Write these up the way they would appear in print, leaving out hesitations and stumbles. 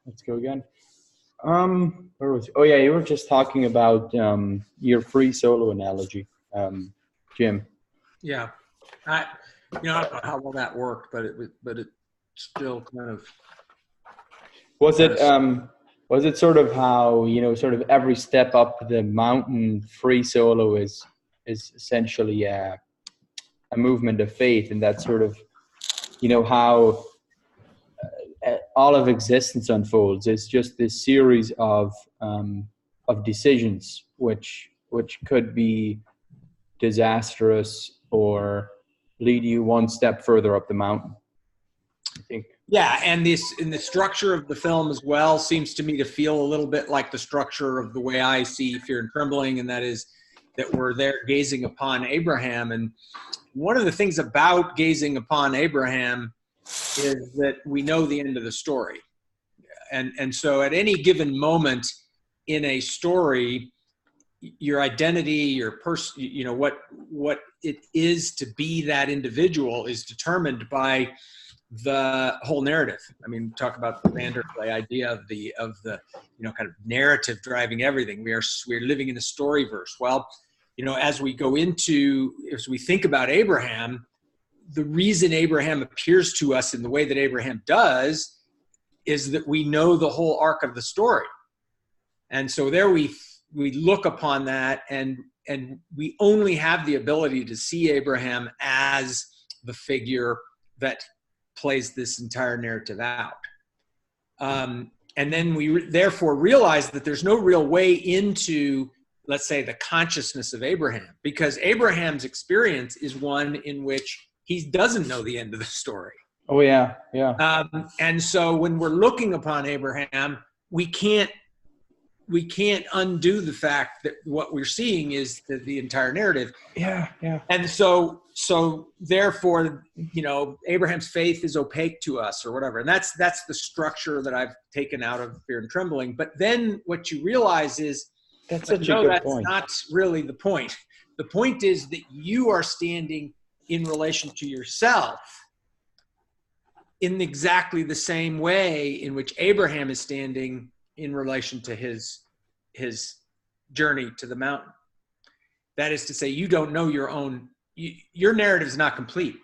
let's go again. Where was? Oh yeah, you were just talking about your free solo analogy, Jim. Yeah, I I don't know how well that worked, but it still kind of Was kind it of was it sort of how, sort of every step up the mountain, free solo is essentially a movement of faith, and that sort of, how all of existence unfolds. It's just this series of decisions, which could be disastrous or lead you one step further up the mountain, I think. yeah, and this in the structure of the film as well seems to me to feel a little bit like the structure of the way I see Fear and Trembling, and that is that we're there gazing upon Abraham. And one of the things about gazing upon Abraham is that we know the end of the story. And so at any given moment in a story, your identity, your person, what it is to be that individual is determined by the whole narrative. I mean, talk about the Vanderlei idea of the kind of narrative driving everything. We're living in a story verse. Well, as we think about Abraham, the reason Abraham appears to us in the way that Abraham does is that we know the whole arc of the story. And so there we look upon that, and we only have the ability to see Abraham as the figure that plays this entire narrative out. And then we therefore realize that there's no real way into, let's say, the consciousness of Abraham, because Abraham's experience is one in which he doesn't know the end of the story. Oh yeah, yeah. And so when we're looking upon Abraham, we can't undo the fact that what we're seeing is the entire narrative. Yeah, yeah. And so therefore, Abraham's faith is opaque to us or whatever. And that's the structure that I've taken out of Fear and Trembling. But then what you realize is that's such a good point. That's not really the point. The point is that you are standing in relation to yourself in exactly the same way in which Abraham is standing in relation to his journey to the mountain. That is to say, you don't know your narrative is not complete,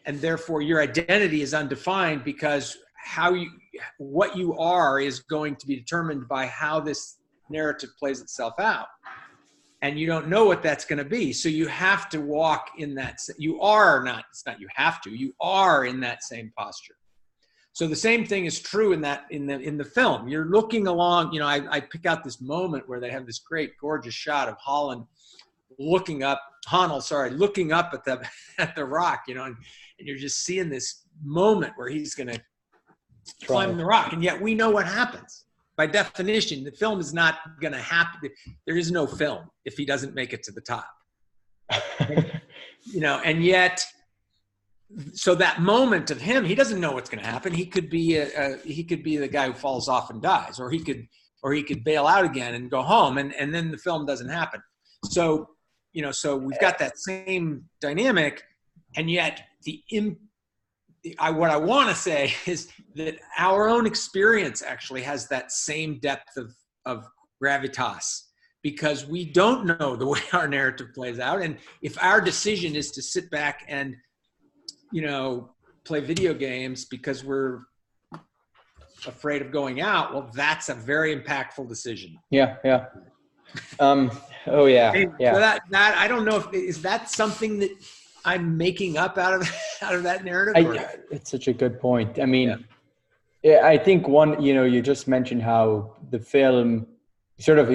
and therefore your identity is undefined, because what you are is going to be determined by how this narrative plays itself out, and you don't know what that's going to be. So you have to walk in that. You are in that same posture. So the same thing is true in the film. You're looking along, I pick out this moment where they have this great, gorgeous shot of Honnold looking up at the rock, and you're just seeing this moment where he's going to climb the rock. And yet we know what happens. By definition, the film is not going to happen. There is no film if he doesn't make it to the top. And yet, so that moment of him, he doesn't know what's going to happen. He could be the guy who falls off and dies, or he could bail out again and go home, and then the film doesn't happen. So we've got that same dynamic, and yet what I want to say is that our own experience actually has that same depth of gravitas, because we don't know the way our narrative plays out. And if our decision is to sit back and play video games because we're afraid of going out, well, that's a very impactful decision. Yeah. Oh yeah. Yeah. So that I don't know is that something that I'm making up out of that narrative? It's such a good point. I mean, I think you just mentioned how the film sort of,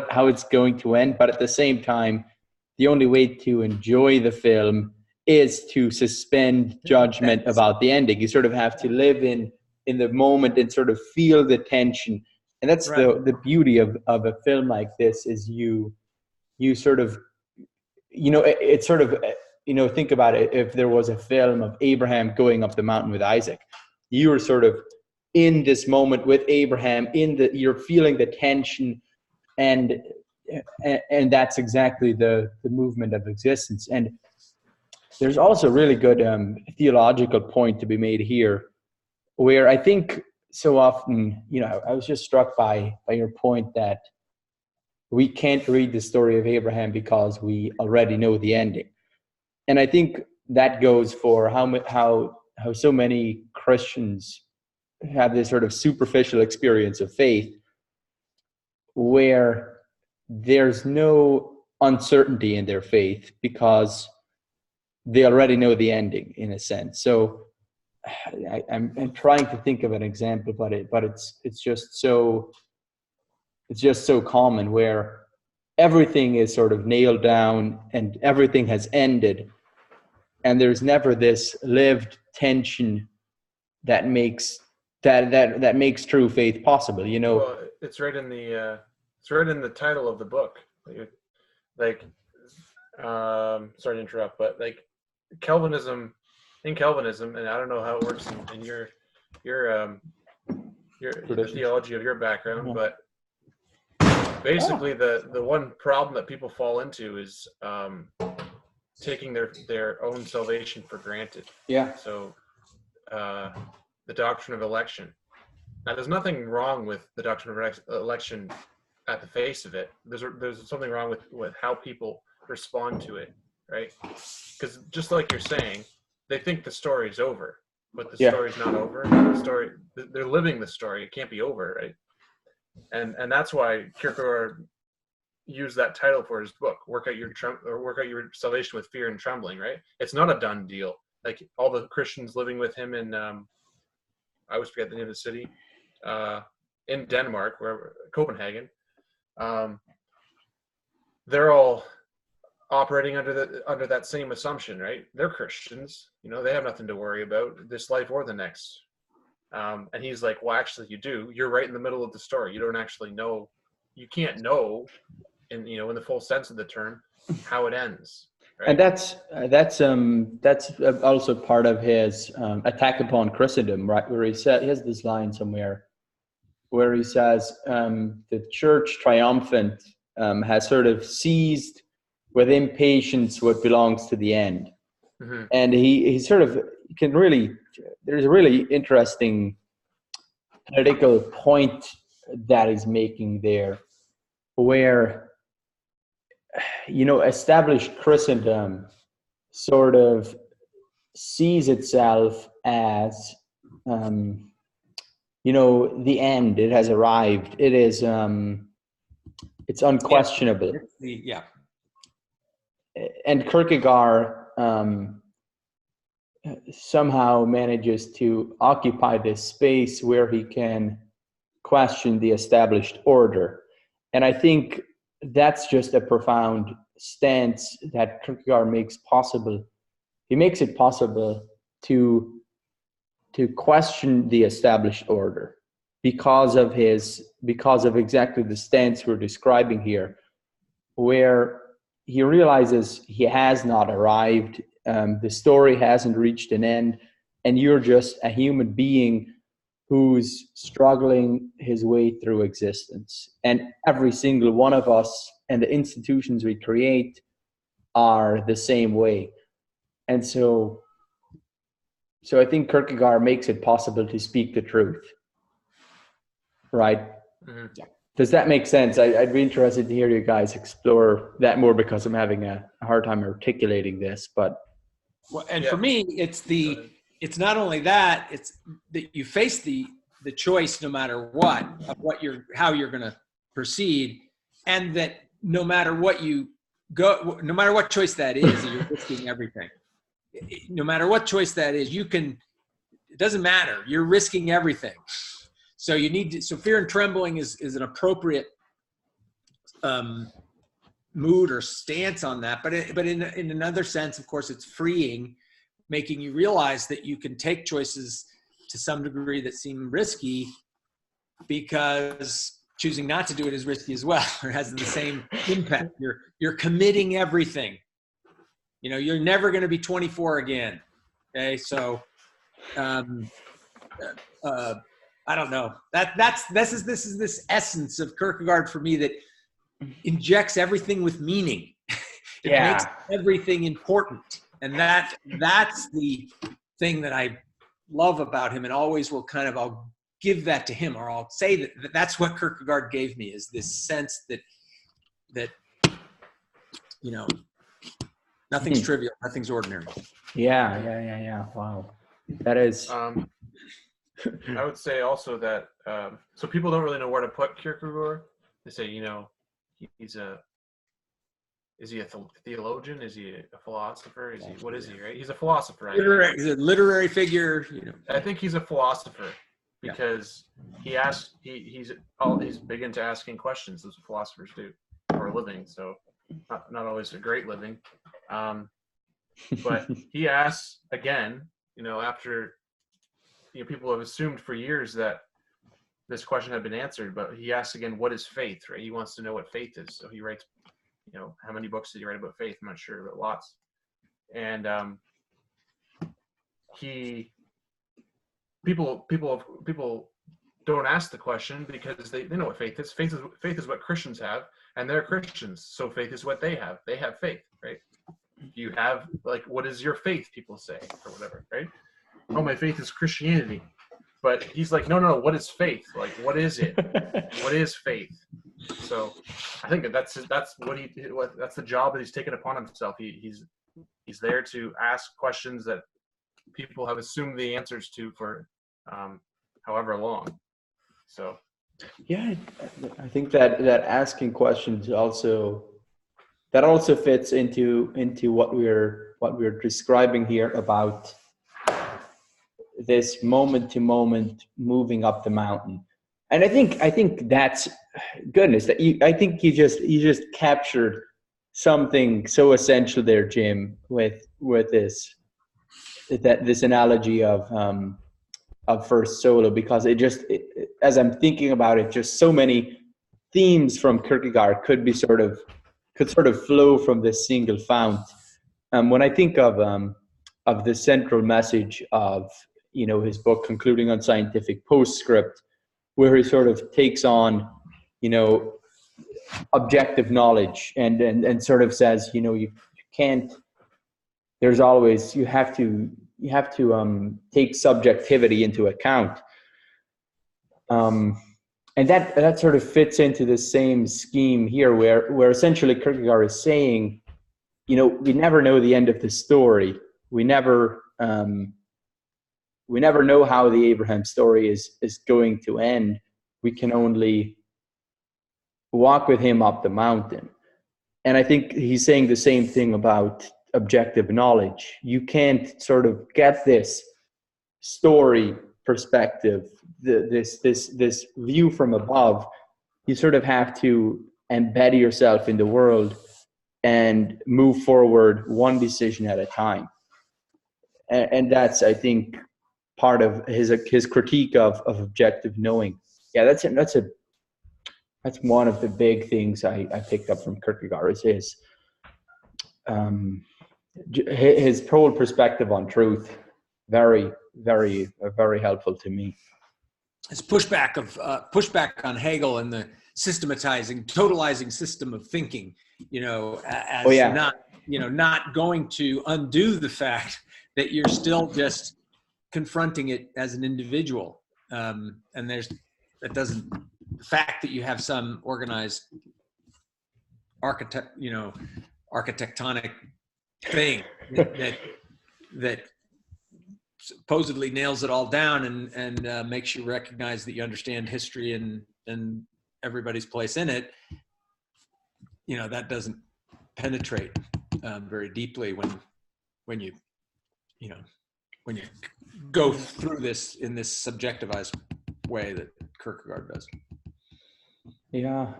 how it's going to end, but at the same time, the only way to enjoy the film is to suspend judgment about the ending. You sort of have to live in the moment and sort of feel the tension. And that's right. the beauty of a film like this is you sort of, it's sort of, think about it. If there was a film of Abraham going up the mountain with Isaac, you were sort of in this moment with Abraham, you're feeling the tension, and that's exactly the movement of existence. And there's also a really good theological point to be made here, where I think so often, I was just struck by your point that we can't read the story of Abraham because we already know the ending. And I think that goes for how so many Christians have this sort of superficial experience of faith where there's no uncertainty in their faith because they already know the ending, in a sense. So I'm trying to think of an example, but it's just so common where everything is sort of nailed down and everything has ended, and there's never this lived tension that makes that makes true faith possible. Well, it's right in the title of the book. Like, sorry to interrupt, but like Calvinism, and I don't know how it works in your the theology of your background, but basically the one problem that people fall into is taking their own salvation for granted. Yeah. So the doctrine of election. Now, there's nothing wrong with the doctrine of election at the face of it. There's something wrong with how people respond to it, right? Because just like you're saying, they think the story's over, but the story's not over. They're living the story. It can't be over, right? And that's why Kierkegaard used that title for his book, work out your salvation with fear and trembling, right? It's not a done deal. Like all the Christians living with him in I always forget the name of the city, in Denmark, Copenhagen, they're all operating under that same assumption, right? They're Christians, they have nothing to worry about this life or the next. And he's like, well, actually you do. You're right in the middle of the story. You don't actually know. You can't know in the full sense of the term how it ends. Right? And that's also part of his attack upon Christendom, right? Where he has this line somewhere where he says the church triumphant has sort of seized with impatience what belongs to the end. Mm-hmm. And he sort of there's a really interesting political point that he's making there, where established Christendom sort of sees itself as the end. It has arrived. It is it's unquestionable. Yeah. And Kierkegaard somehow manages to occupy this space where he can question the established order. And I think that's just a profound stance that Kierkegaard makes possible. He makes it possible to question the established order because of exactly the stance we're describing here, where he realizes he has not arrived. The story hasn't reached an end, and you're just a human being who's struggling his way through existence. And every single one of us and the institutions we create are the same way. And so I think Kierkegaard makes it possible to speak the truth, right? Mm-hmm. Yeah. Does that make sense? I'd be interested to hear you guys explore that more, because I'm having a hard time articulating this. But for me, it's not only that, it's that you face the choice no matter what of how you're going to proceed, and that no matter what choice that is, you're risking everything. No matter what choice that is, it doesn't matter. You're risking everything. So so fear and trembling is an appropriate mood or stance on that. But in another sense, of course, it's freeing, making you realize that you can take choices to some degree that seem risky, because choosing not to do it is risky as well, or has the same impact. You're committing everything. You're never going to be 24 again. Okay, so I don't know. This is this essence of Kierkegaard for me that injects everything with meaning. It makes everything important, and that's the thing that I love about him, and always will I'll give that to him, or I'll say that that's what Kierkegaard gave me, is this sense that nothing's trivial, nothing's ordinary. Yeah. Wow, that is. I would say also that so people don't really know where to put Kierkegaard. They say, is he a theologian? Is he a philosopher? What is he? Right? He's a philosopher. He's a literary figure. I think he's a philosopher because he's big into asking questions, as philosophers do for a living. So not always a great living, but he asks again. After people have assumed for years that this question had been answered, but he asks again, what is faith? Right? He wants to know what faith is. So he writes. How many books did he write about faith? I'm not sure, but lots. And people don't ask the question because they know what faith is. Faith is what Christians have, and they're Christians, so faith is what they have. They have faith, right? You have, what is your faith? People say, or whatever, right? Oh, my faith is Christianity. But he's like, no, what is faith? What is it? What is faith? So I think that's the job that he's taken upon himself. He's there to ask questions that people have assumed the answers to for however long. So yeah, I think that asking questions also fits into what we're describing here about this moment to moment moving up the mountain. And I think that's goodness. I think you just captured something so essential there, Jim, with this analogy of First Solo, because as I'm thinking about it, just so many themes from Kierkegaard could sort of flow from this single fount. When I think of the central message of his book, Concluding on Scientific Postscript, where he sort of takes on, objective knowledge and sort of says, you can't. There's always you have to take subjectivity into account, and that sort of fits into the same scheme here, where essentially Kierkegaard is saying, we never know the end of the story. We never know how the Abraham story is going to end. We can only walk with him up the mountain. And I think he's saying the same thing about objective knowledge. You can't sort of get this story perspective, this view from above. You sort of have to embed yourself in the world and move forward one decision at a time. And that's, I think, part of his critique of objective knowing. Yeah, that's one of the big things I picked up from Kierkegaard is his whole perspective on truth. Very, very, very helpful to me. His pushback on Hegel and the totalizing system of thinking, as not going to undo the fact that you're still just confronting it as an individual. And the fact that you have some organized architectonic thing that supposedly nails it all down and makes you recognize that you understand history and everybody's place in it, that doesn't penetrate very deeply when you go through this in this subjectivized way that Kierkegaard does. Yeah.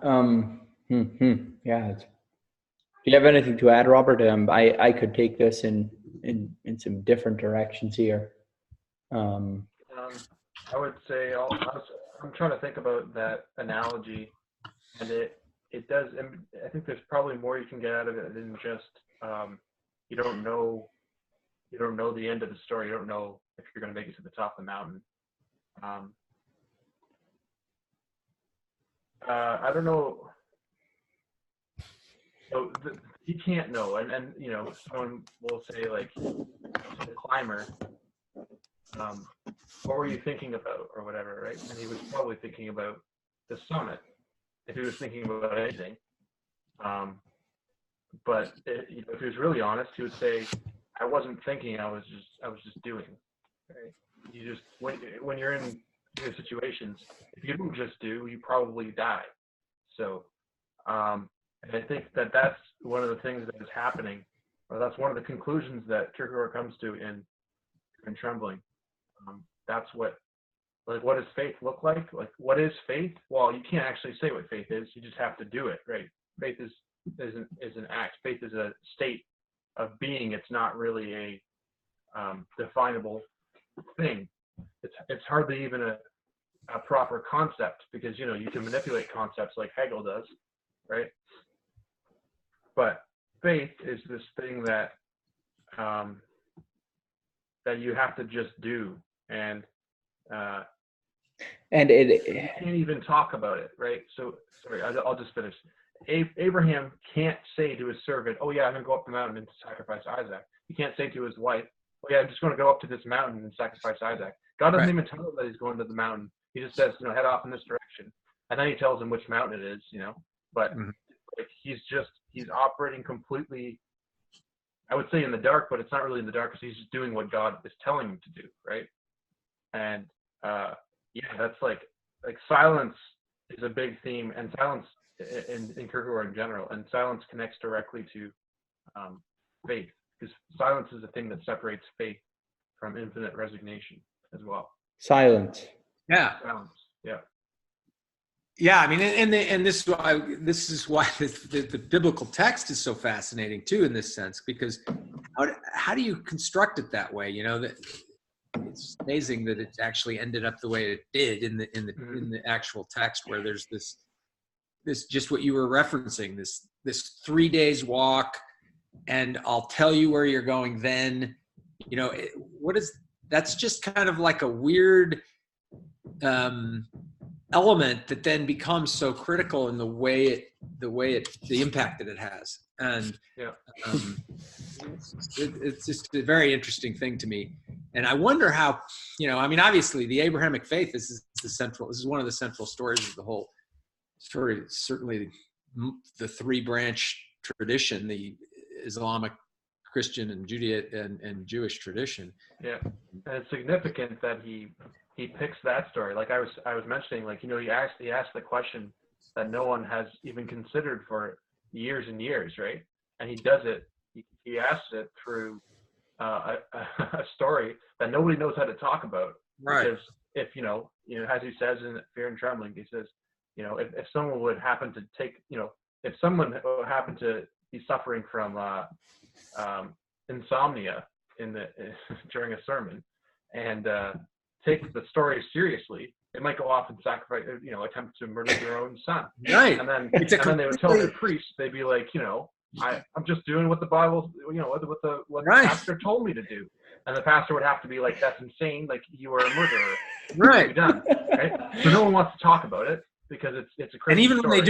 Yeah. Do you have anything to add, Robert? I could take this in some different directions here. I would say I'm trying to think about that analogy, and it does. I think there's probably more you can get out of it than just you don't know the end of the story. You don't know if you're going to make it to the top of the mountain. I don't know. So you can't know, and someone will say, like, the climber. what were you thinking about or whatever, right? And he was probably thinking about the summit, if he was thinking about anything. But if he was really honest, he would say, I wasn't thinking, I was just doing, right? You just, when you're in these situations, if you don't just do, you probably die. So, and I think that that's one of the things that is happening, or that's one of the conclusions that Kierkegaard comes to in Trembling. That's what does faith look like? Like, what is faith? Well, you can't actually say what faith is. You just have to do it, right? Faith is an act. Faith is a state of being. It's not really a definable thing. It's hardly even a proper concept, because you can manipulate concepts like Hegel does, right? But faith is this thing that that you have to just do, and it you can't even talk about it, right? So sorry, I'll just finish. Abraham can't say to his servant, "Oh yeah, I'm going to go up the mountain and sacrifice Isaac." He can't say to his wife, "Oh yeah, I'm just going to go up to this mountain and sacrifice Isaac." God doesn't even tell him that he's going to the mountain. He just says, head off in this direction, and then he tells him which mountain it is, But like, he's operating completely, I would say, in the dark, but it's not really in the dark, because he's just doing what God is telling him to do, right? And that's like silence is a big theme, and silence in Kierkegaard in general, and silence connects directly to faith, because silence is the thing that separates faith from infinite resignation as well. silence. Yeah. Silence. Yeah. Yeah, I mean, and this is why the biblical text is so fascinating too, in this sense, because how do you construct it that way? That it's amazing that it actually ended up the way it did in the actual text, where there's this just what you were referencing, this 3 days walk, and I'll tell you where you're going then. That's just kind of like a weird element that then becomes so critical in the impact that it has. And it's just a very interesting thing to me. And I wonder how, obviously the Abrahamic faith, this is one of the central stories of the whole story. Certainly the three branch tradition, the Islamic, Christian, and Judaism and Jewish tradition. Yeah. And it's significant that he picks that story. Like I was mentioning, he asked the question that no one has even considered for years and years, right? And he does it. He asks it through a story that nobody knows how to talk about. Right. Because if as he says in Fear and Trembling, he says, if someone would happen to if someone happened to be suffering from insomnia during a sermon, and take the story seriously, they might go off and sacrifice, attempt to murder their own son. Right. And then they would tell their priest, they'd be like, I'm just doing what the Bible, what the pastor told me to do. And the pastor would have to be like, that's insane. Like, you are a murderer. Right. You're done. Right. So no one wants to talk about it, because it's a crazy and even story.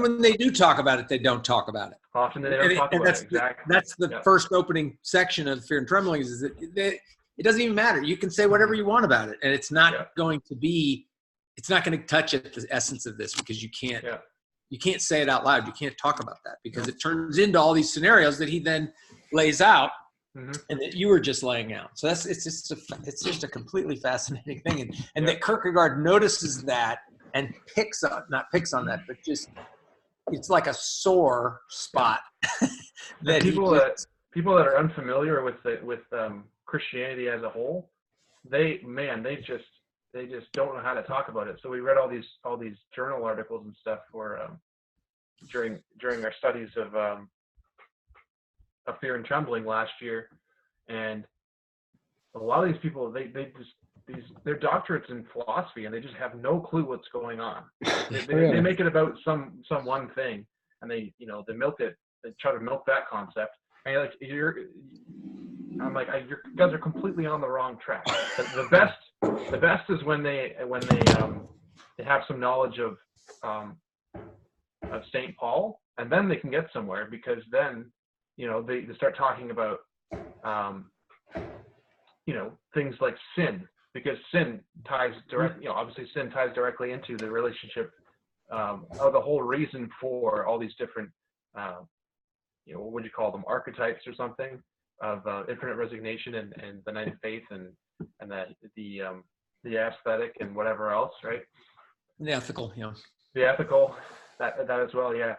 when they do talk about it, they don't talk about it. Often they don't talk about it. Exactly. That's the first opening section of Fear and Trembling, is that it doesn't even matter. You can say whatever you want about it, and it's not going to touch at the essence of this, because you can't say it out loud. You can't talk about that, because it turns into all these scenarios that he then lays out, and that you were just laying out. So it's just a completely fascinating thing, and that Kierkegaard notices that and not picks on that, but just, it's like a sore spot. that people that are unfamiliar with Christianity as a whole, they just don't know how to talk about it. So we read all these journal articles and stuff for during our studies of Fear and Trembling last year, and a lot of these people, they're doctorates in philosophy, and they just have no clue what's going on. They make it about some one thing, and they milk it. They try to milk that concept. And I'm like, you guys are completely on the wrong track. The best is when they have some knowledge of St. Paul, and then they can get somewhere, because then they start talking about things like sin because sin ties obviously sin ties directly into the relationship, or the whole reason for all these different, what would you call them, archetypes or something of infinite resignation and the night of faith and the aesthetic and whatever else, right? The ethical, The ethical, that as well, yeah.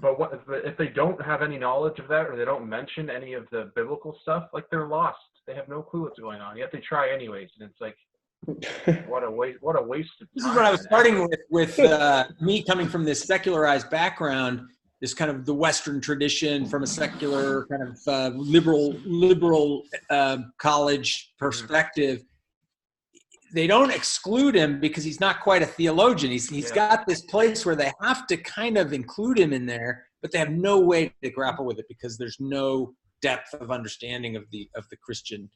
But if they don't have any knowledge of that, or they don't mention any of the biblical stuff, like, they're lost. They have no clue what's going on. Yet they try anyways, and it's like, what a waste of time. This is what I was starting with me coming from this secularized background, this kind of the Western tradition from a secular kind of liberal college perspective. They don't exclude him because he's not quite a theologian. He's got this place where they have to kind of include him in there, but they have no way to grapple with it because there's no depth of understanding of the Christian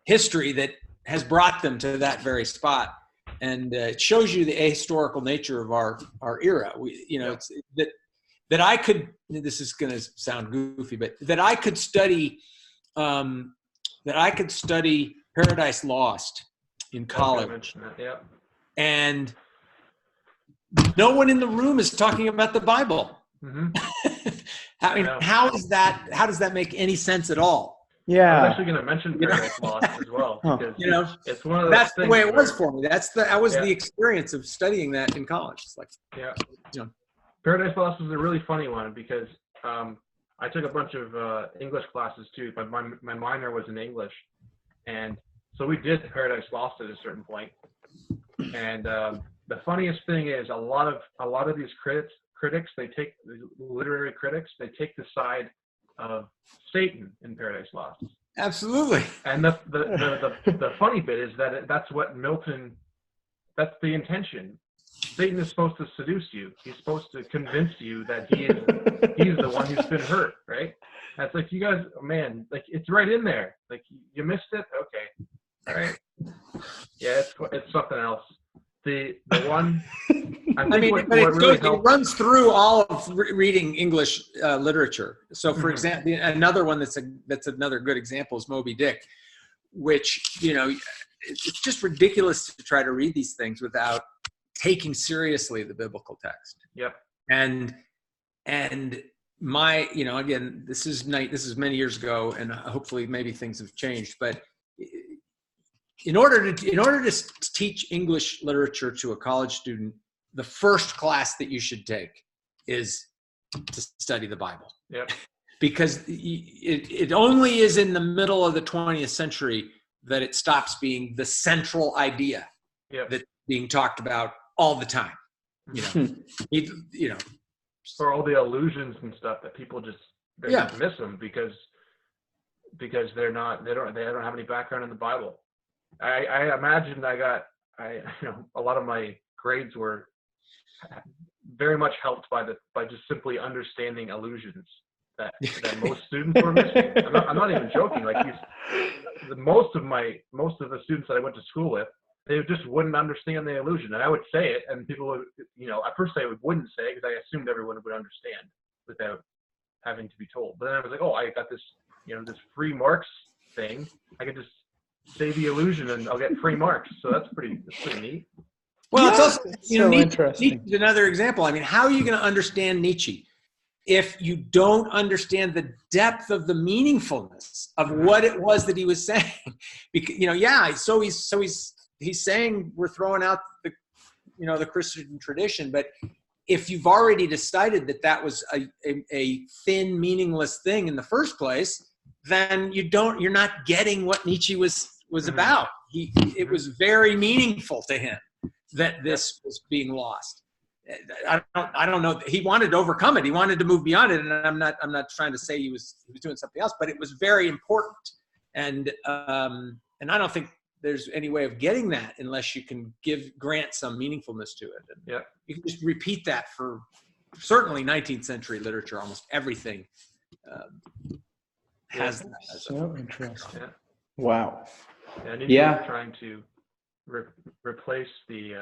history that has brought them to that very spot. And it shows you the ahistorical nature of our era. It's that I could. This is going to sound goofy, but that I could study Paradise Lost in college, and no one in the room is talking about the Bible. I mean, how does that make any sense at all? Yeah, I was actually going to mention Paradise Lost as well, because it's one of those that's things the way it was for me. That was the experience of studying that in college. It's like, Paradise Lost was a really funny one because I took a bunch of English classes too, but my minor was in English, and so we did Paradise Lost at a certain point. And the funniest thing is a lot of these critics, they take literary critics, they take the side of Satan in Paradise Lost. Absolutely. And the funny bit is that that's what that's the intention. Satan is supposed to seduce you. He's supposed to convince you that he's the one who's been hurt, right? And it's like, you guys, man, like, it's right in there. Like, you missed it? Okay. All right. Yeah, it's something else. The one, it runs through all of reading English literature. So, for example, another one that's another good example is Moby Dick, which, it's just ridiculous to try to read these things without taking seriously the biblical text. Yep. And my, again, this is many years ago, and hopefully maybe things have changed, but in order to teach English literature to a college student, the first class that you should take is to study the Bible. Yep. Because it only is in the middle of the 20th century that it stops being the central idea that's being talked about all the time. For all the allusions and stuff that people just miss them because they don't have any background in the Bible. I imagine a lot of my grades were very much helped by just simply understanding allusions that most students were missing. I'm not even joking. Like, most of the students that I went to school with, they just wouldn't understand the allusion, and I would say it, and people would, at first I wouldn't say it because I assumed everyone would understand without having to be told. But then I was like, oh, I got this, this free marks thing. I could just say the allusion and I'll get free marks. So that's pretty neat. Well, it's also interesting. Nietzsche's another example. I mean, how are you going to understand Nietzsche if you don't understand the depth of the meaningfulness of what it was that he was saying? Because so he's saying we're throwing out the Christian tradition, but if you've already decided that was a thin, meaningless thing in the first place, then you're not getting what Nietzsche was about. It was very meaningful to him that this was being lost. I don't know. He wanted to overcome it. He wanted to move beyond it. And I'm not trying to say he was doing something else, but it was very important. And I don't think there's any way of getting that unless you can grant some meaningfulness to it. And you can just repeat that for certainly 19th century literature. Almost everything has that. So interesting. Yeah. Wow. Nietzsche was trying to replace he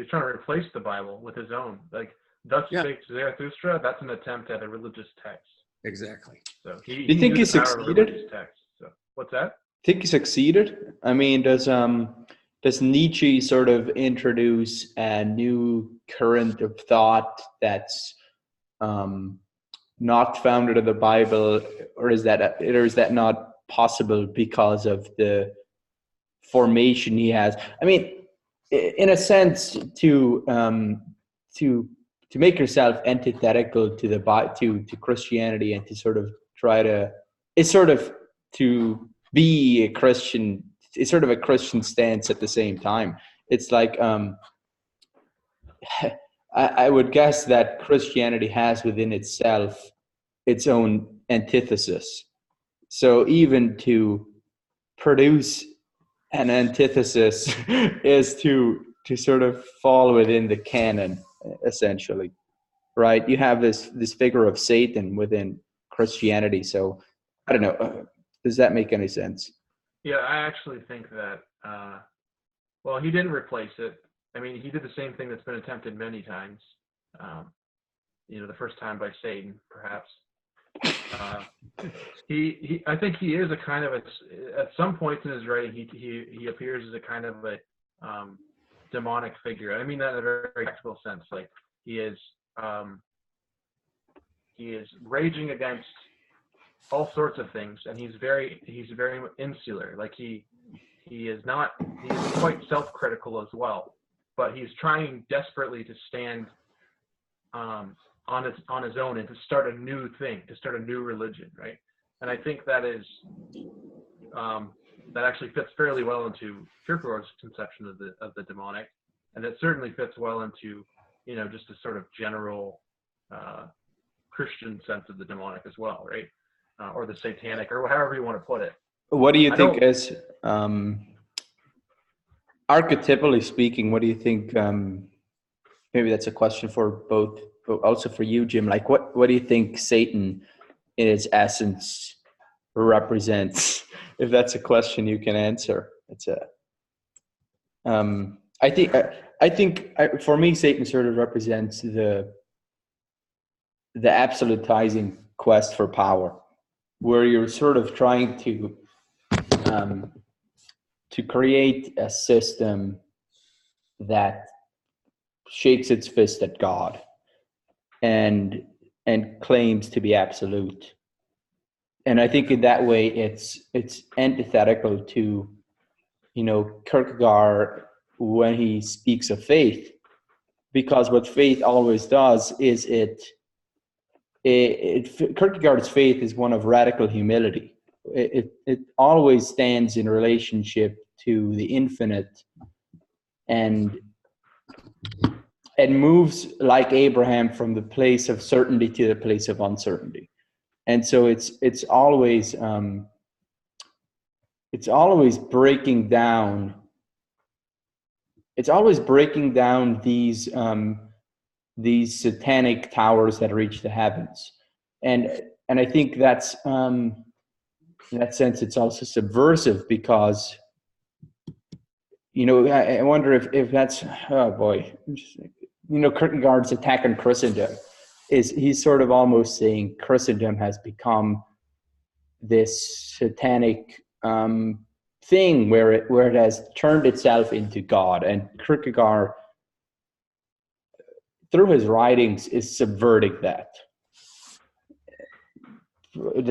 was trying to replace the Bible with his own. Like, Thus Spake Zarathustra, that's an attempt at a religious text. Exactly. So do you think he succeeded? Text. So, what's that? think he succeeded? I mean, does Nietzsche sort of introduce a new current of thought that's not founded in the Bible, or is that not possible because of the formation he has? I mean, in a sense, to make yourself antithetical to to Christianity, and to sort of try to, it's sort of to be a Christian. It's sort of a Christian stance at the same time. It's like I would guess that Christianity has within itself its own antithesis. So even to produce an antithesis is to sort of fall within the canon, essentially, right? You have this figure of Satan within Christianity. So I don't know. Does that make any sense? Yeah, I actually think that, well, he didn't replace it. I mean, he did the same thing that's been attempted many times. The first time by Satan, perhaps. I think he is a kind of at some points in his writing, he appears as a kind of a demonic figure. I mean that in a very practical sense. Like he is raging against all sorts of things, and he's very insular. Like he's quite self-critical as well, but he's trying desperately to stand on his own and to start a new thing, to start a new religion, right? And I think that is that actually fits fairly well into Kierkegaard's conception of the demonic, and it certainly fits well into just a sort of general Christian sense of the demonic as well, right? Or the satanic, or however you want to put it. What do you think is archetypally speaking? What do you think? Maybe that's a question for both, but also for you, Jim. Like, what do you think Satan, in its essence, represents? If that's a question you can answer, it's a. I think for me, Satan sort of represents the absolutizing quest for power, where you're sort of trying to create a system that shakes its fist at God and claims to be absolute. And I think in that way it's antithetical to Kierkegaard when he speaks of faith, because what faith always does is Kierkegaard's faith is one of radical humility. It always stands in relationship to the infinite, and moves like Abraham from the place of certainty to the place of uncertainty. And so it's always breaking down. It's always breaking down these satanic towers that reach the heavens, and I think that's in that sense it's also subversive, because I wonder if that's, oh boy, Kierkegaard's attack on Christendom he's sort of almost saying Christendom has become this satanic thing where it has turned itself into God, and Kierkegaard, through his writings, is subverting that. I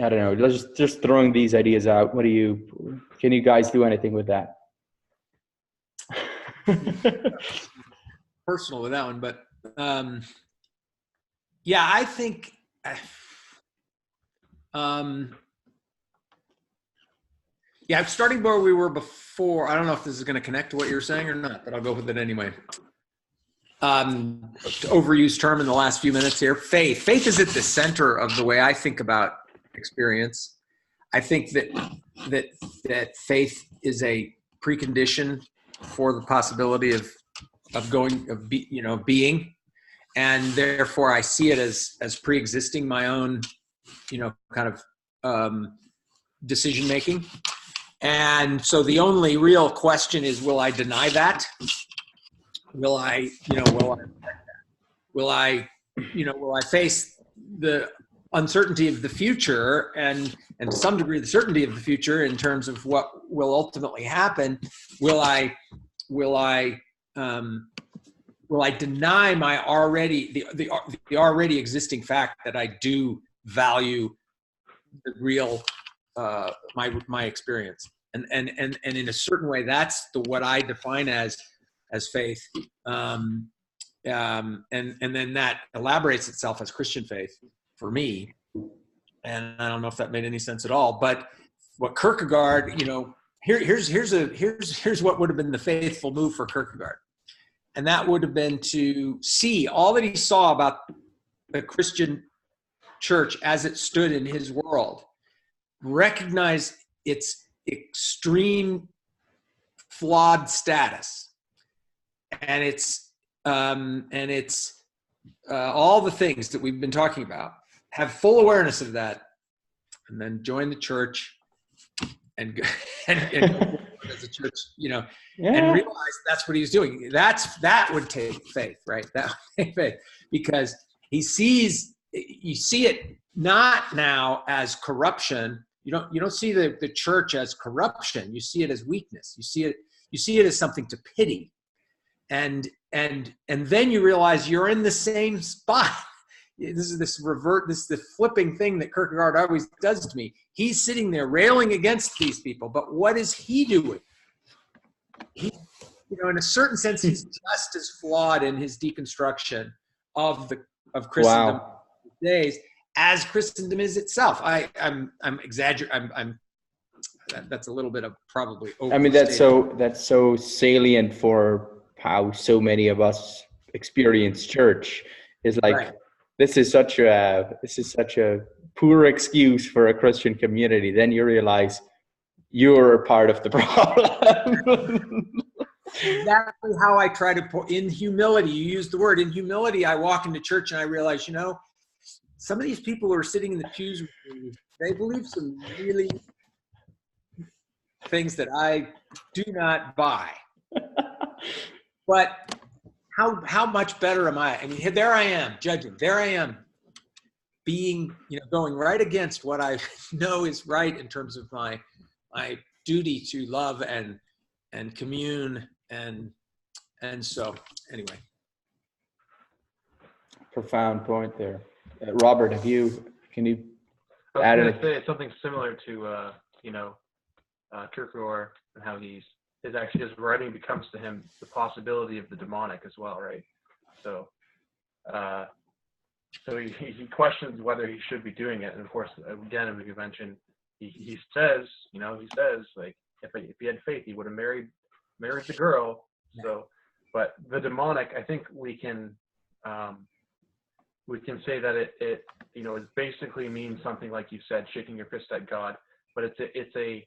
don't know. Let's just throwing these ideas out. Can you guys do anything with that? Personal with that one, but yeah, I think yeah, starting where we were before. I don't know if this is going to connect to what you're saying or not, but I'll go with it anyway. Overused term in the last few minutes here. Faith is at the center of the way I think about experience. I think that faith is a precondition for the possibility of being, and therefore I see it as pre-existing my own, kind of decision making. And so the only real question is, will I deny that? Will I face the uncertainty of the future and to some degree the certainty of the future in terms of what will ultimately happen, will I deny my the already existing fact that I do value the real my experience, and in a certain way that's what I define as faith, and then that elaborates itself as Christian faith for me. And I don't know if that made any sense at all, but what Kierkegaard, here's what would have been the faithful move for Kierkegaard. And that would have been to see all that he saw about the Christian church as it stood in his world, recognize its extreme flawed status, and its all the things that we've been talking about, have full awareness of that, and then join the church and as a church, and realize that's what he was doing. That would take faith, right? That would take faith, because you see it not now as corruption. You don't see the church as corruption. You see it as weakness. You see it as something to pity, and then you realize you're in the same spot. This is the flipping thing that Kierkegaard always does to me. He's sitting there railing against these people, but what is he doing? He, in a certain sense, he's just as flawed in his deconstruction of Christendom days as Christendom is itself. I'm exaggerating. That's a little bit of probably overstated. I mean, that's so salient for how so many of us experience church. Is like, right. This is such a poor excuse for a Christian community. Then you realize you're part of the problem. Exactly how I try to put in humility. You use the word in humility. I walk into church and I realize, some of these people who are sitting in the pews with me, they believe some really things that I do not buy. But how much better am I? I mean, there I am judging. There I am being, going right against what I know is right in terms of my duty to love and commune and so anyway. Profound point there. Robert, can you add anything? Say it's something similar to Kierkegaard, and how his writing becomes to him the possibility of the demonic as well, right? So he questions whether he should be doing it, and of course, again, as we mentioned, he says like if he had faith, he would have married the girl. So, but the demonic, I think we can say that it basically means something like you said, shaking your fist at God, but it's a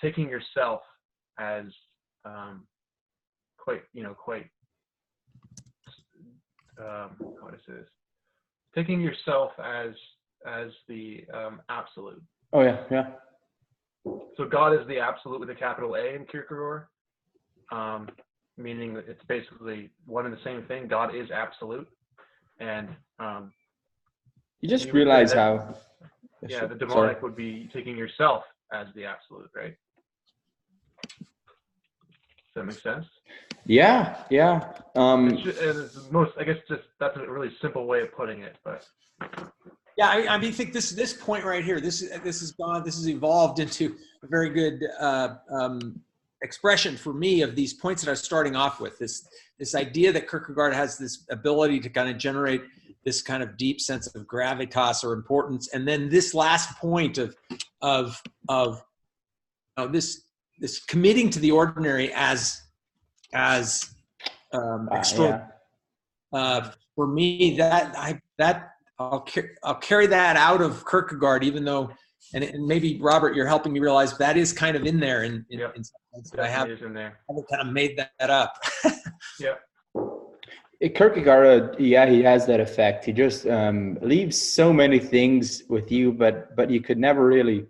taking yourself as what is this? Taking yourself as the absolute. Oh yeah. So God is the absolute with a capital A in Kierkegaard, meaning that it's basically one and the same thing. God is absolute, and you just realize how. Yeah, the demonic would be taking yourself as the absolute, right? Does that make sense? Yeah. That's a really simple way of putting it, but. Yeah, I mean, I think this point right here, this has evolved into a very good expression for me of these points that I was starting off with. This idea that Kierkegaard has this ability to kind of generate this kind of deep sense of gravitas or importance, and then this last point of this committing to the ordinary as extraordinary. For me, that I'll carry that out of Kierkegaard, even though, and maybe Robert, you're helping me realize that is kind of in there in some sense, but I haven't kind of made that up. Yeah. Kierkegaard, he has that effect. He just leaves so many things with you, but you could never really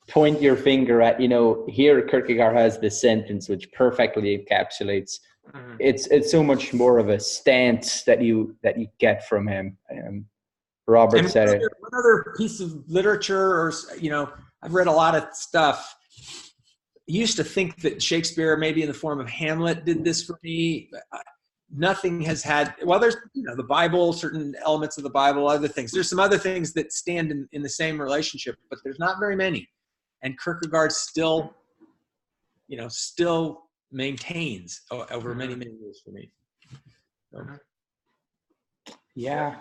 point your finger at, here Kierkegaard has this sentence which perfectly encapsulates. It's so much more of a stance that you get from him. Robert And said it. what other piece of literature, or I've read a lot of stuff. I used to think that Shakespeare, maybe in the form of Hamlet, did this for me. Nothing has had. Well, there's the Bible, certain elements of the Bible, other things. There's some other things that stand in the same relationship, but there's not very many. And Kierkegaard still maintains over many, many years for me. So. Yeah.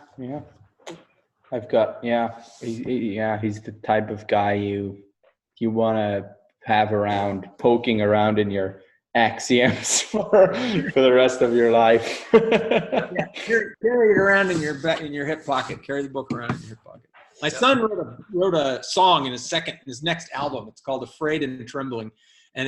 I've got he's the type of guy you want to have around, poking around in your axioms for the rest of your life. Yeah, carry it around in your hip pocket. Carry the book around in your hip pocket. My son wrote a song in his next album. It's called "Afraid and Trembling," and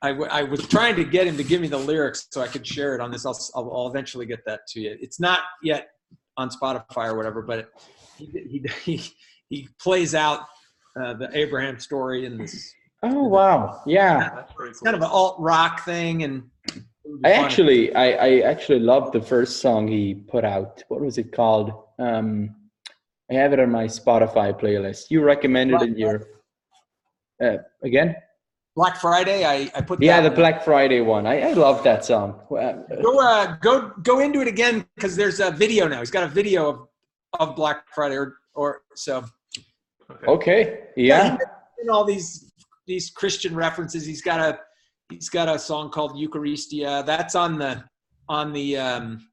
I was trying to get him to give me the lyrics so I could share it on this. I'll eventually get that to you. It's not yet on Spotify or whatever, but he plays out the Abraham story in this. Oh wow! Yeah, That's pretty It's cool. kind of an alt rock thing, and I actually loved the first song he put out. What was it called? I have it on my Spotify playlist. You recommended in your again? Black Friday. I put the Black Friday one. I love that song. Go into it again, because there's a video now. He's got a video of Black Friday or so. Okay. Yeah. And all these Christian references. He's got a song called Eucharistia. That's on the new album.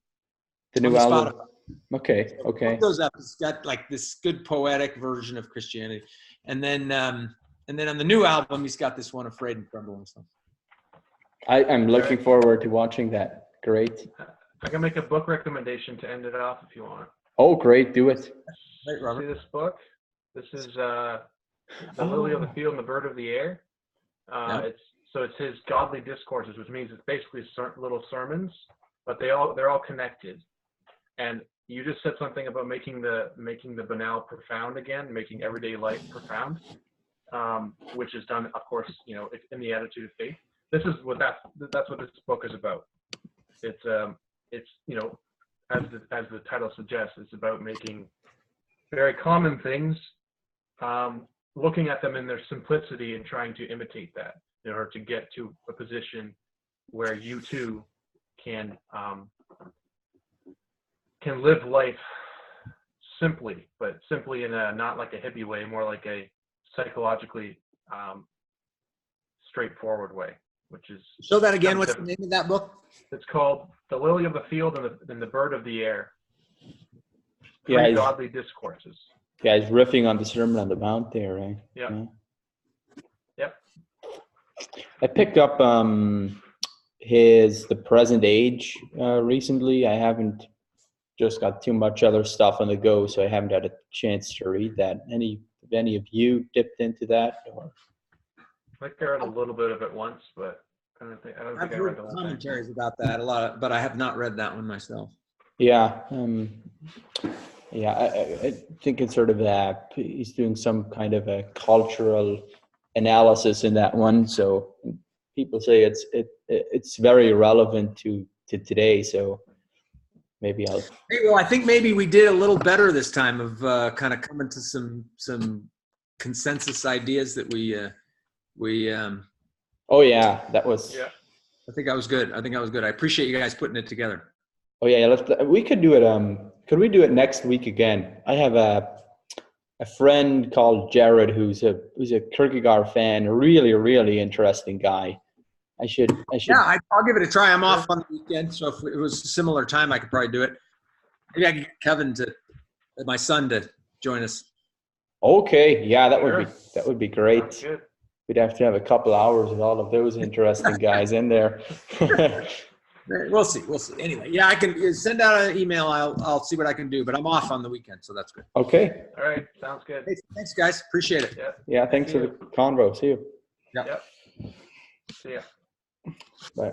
Spotify. Okay. Look those up. It's got like this good poetic version of Christianity, and then on the new album, he's got this one, Afraid and Trembling. So. I'm looking forward to watching that. Great. I can make a book recommendation to end it off if you want. Oh, great. Do it. Right, Robert. See this book? This is The Lily of the Field and the Bird of the Air. It's his godly discourses, which means it's basically little sermons, but they're all connected. And you just said something about making the banal profound again, making everyday life profound, which is done, of course, in the attitude of faith. That's what this book is about. It's as the title suggests, it's about making very common things, looking at them in their simplicity and trying to imitate that in order to get to a position where you too can live life simply, but simply in a not like a hippie way, more like a psychologically straightforward way, which is. Show that again. What's the name of that book? It's called The Lily of the Field and the Bird of the Air. Yeah, Godly discourses. Yeah, he's riffing on the Sermon on the Mount there, right? Yeah. Yep. I picked up The Present Age recently. I haven't just got too much other stuff on the go, so I haven't had a chance to read that. Have any of you dipped into that? Or? I think I read a little bit of it once, but I don't think I've I read heard the whole commentaries about that a lot, but I have not read that one myself. Yeah. I think it's sort of he's doing some kind of a cultural analysis in that one. So people say it's very relevant to today. So maybe I'll. Hey, well, I think maybe we did a little better this time of kind of coming to some consensus ideas that we. Oh yeah, that was. Yeah. I think I was good. I appreciate you guys putting it together. Oh yeah, we could do it. Could we do it next week again? I have a friend called Jared who's a Kierkegaard fan, a really, really interesting guy. I should. Yeah, I'll give it a try. I'm off on the weekend, so if it was a similar time, I could probably do it. Maybe I can get Kevin my son to join us. Okay, yeah, that would be great. Sounds good. We'd have to have a couple hours with all of those interesting guys in there. We'll see. Anyway, yeah, I can send out an email. I'll see what I can do, but I'm off on the weekend, so that's good. Okay. All right. Sounds good. Hey, thanks, guys. Appreciate it. Yeah, thanks for the convo. See you. Yep. See ya. Bye.